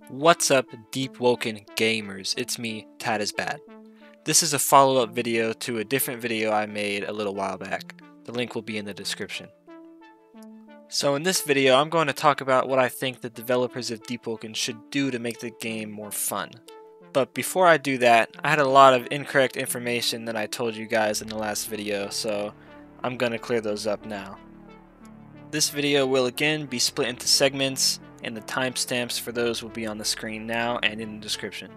What's up, Deepwoken gamers? It's me, Tad is Bad. This is a follow-up video to a different video I made a little while back. The link will be in the description. So in this video, I'm going to talk about what I think the developers of Deepwoken should do to make the game more fun. But before I do that, I had a lot of incorrect information that I told you guys in the last video, so I'm going to clear those up now. This video will again be split into segments, and the timestamps for those will be on the screen now and in the description.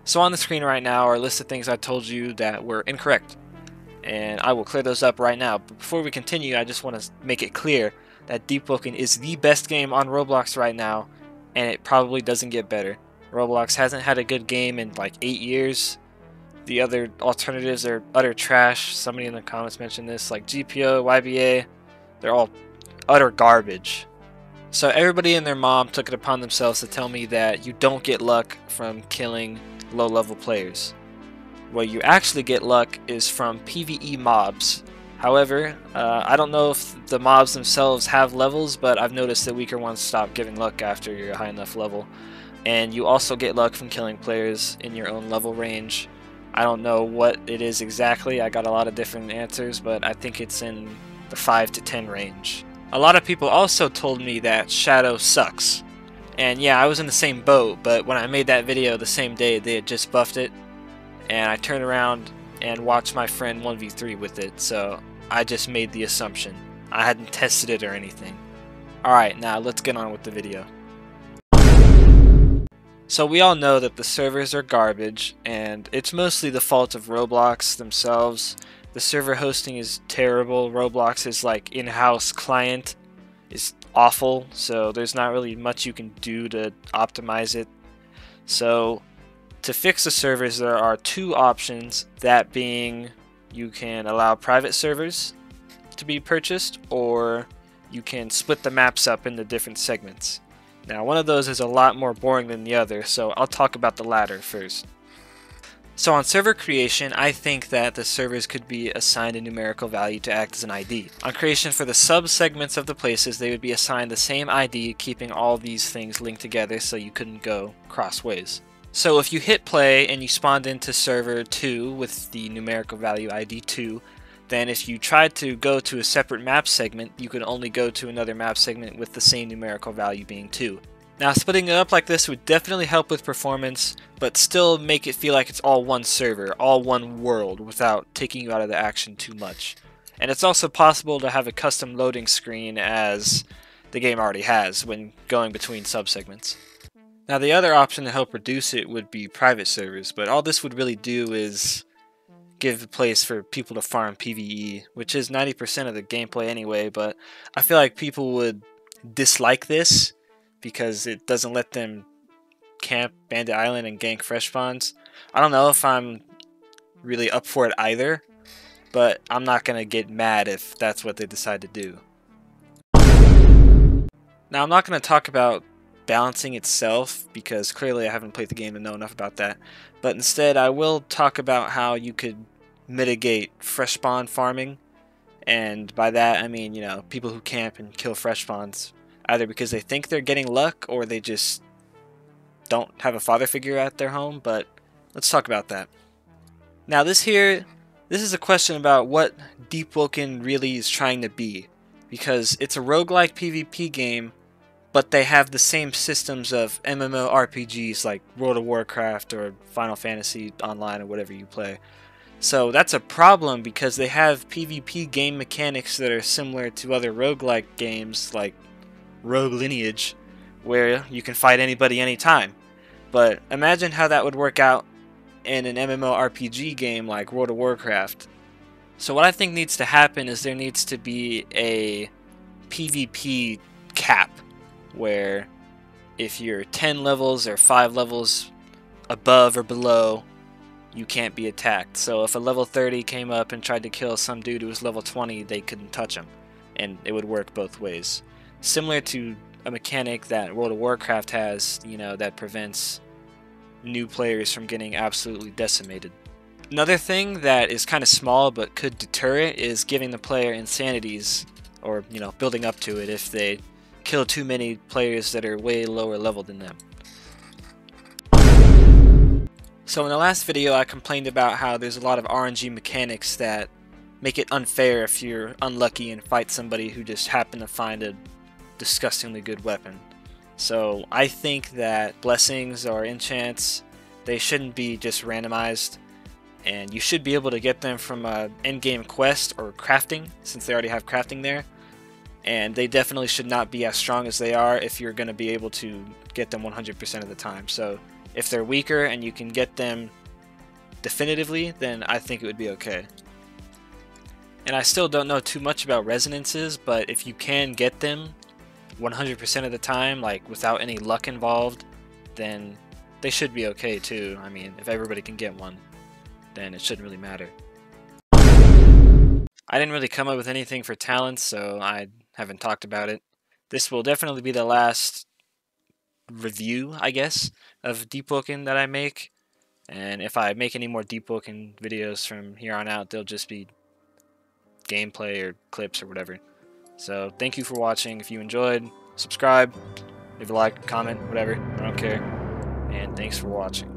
So on the screen right now are a list of things I told you that were incorrect, and I will clear those up right now. But before we continue, I just want to make it clear that Deepwoken is the best game on Roblox right now, and it probably doesn't get better. Roblox hasn't had a good game in like 8 years. The other alternatives are utter trash. Somebody in the comments mentioned this, like GPO, YBA, they're all utter garbage. So everybody and their mom took it upon themselves to tell me that you don't get luck from killing low-level players. Where you actually get luck is from PvE mobs. However, I don't know if the mobs themselves have levels, but I've noticed that weaker ones stop giving luck after you're a high enough level. And you also get luck from killing players in your own level range. I don't know what it is exactly. I got a lot of different answers, but I think it's in the 5 to 10 range. A lot of people also told me that Shadow sucks. And yeah, I was in the same boat, but when I made that video the same day, they had just buffed it. And I turned around and watched my friend 1v3 with it, so I just made the assumption. I hadn't tested it or anything. Alright, now let's get on with the video. So we all know that the servers are garbage, and it's mostly the fault of Roblox themselves. The server hosting is terrible. Roblox's like in-house client is awful, so there's not really much you can do to optimize it. So to fix the servers, there are two options, that being you can allow private servers to be purchased, or you can split the maps up into different segments. Now, one of those is a lot more boring than the other, so I'll talk about the latter first. So on server creation, I think that the servers could be assigned a numerical value to act as an ID. On creation for the sub-segments of the places, they would be assigned the same ID, keeping all these things linked together so you couldn't go crossways. So if you hit play and you spawned into server 2 with the numerical value ID 2, then if you tried to go to a separate map segment, you could only go to another map segment with the same numerical value being 2. Now, splitting it up like this would definitely help with performance, but still make it feel like it's all one server, all one world, without taking you out of the action too much. And it's also possible to have a custom loading screen, as the game already has, when going between subsegments. Now, the other option to help reduce it would be private servers, but all this would really do is give a place for people to farm PvE, which is 90% of the gameplay anyway, but I feel like people would dislike this because it doesn't let them camp Bandit Island and gank fresh spawns. I don't know if I'm really up for it either, but I'm not going to get mad if that's what they decide to do. Now, I'm not going to talk about balancing itself, because clearly I haven't played the game to know enough about that, but instead I will talk about how you could mitigate fresh spawn farming, and by that I mean, people who camp and kill fresh spawns, either because they think they're getting luck or they just don't have a father figure at their home. But let's talk about that. Now this is a question about what Deepwoken really is trying to be, because it's a roguelike PvP game, but they have the same systems of MMORPGs like World of Warcraft or Final Fantasy Online or whatever you play. So that's a problem, because they have PvP game mechanics that are similar to other roguelike games like Rogue Lineage, where you can fight anybody anytime. But imagine how that would work out in an MMORPG game like World of Warcraft. So what I think needs to happen is there needs to be a PvP cap, where if you're 10 levels or 5 levels above or below, you can't be attacked. So if a level 30 came up and tried to kill some dude who was level 20, they couldn't touch him, and it would work both ways. Similar to a mechanic that World of Warcraft has, that prevents new players from getting absolutely decimated. Another thing that is kind of small but could deter it is giving the player insanities, or building up to it if they kill too many players that are way lower level than them. So in the last video I complained about how there's a lot of RNG mechanics that make it unfair if you're unlucky and fight somebody who just happened to find a disgustingly good weapon. So I think that blessings or enchants, they shouldn't be just randomized, and you should be able to get them from a endgame quest or crafting, since they already have crafting there. And they definitely should not be as strong as they are if you're going to be able to get them 100% of the time. So if they're weaker and you can get them definitively, then I think it would be okay. And I still don't know too much about resonances, but if you can get them 100% of the time, like without any luck involved, then they should be okay too. I mean, if everybody can get one, then it shouldn't really matter. I didn't really come up with anything for talents, so I haven't talked about it. This will definitely be the last review, I guess, of Deepwoken that I make. And if I make any more Deepwoken videos from here on out, they'll just be gameplay or clips or whatever. So thank you for watching. If you enjoyed, subscribe, leave a like, comment, whatever. I don't care. And thanks for watching.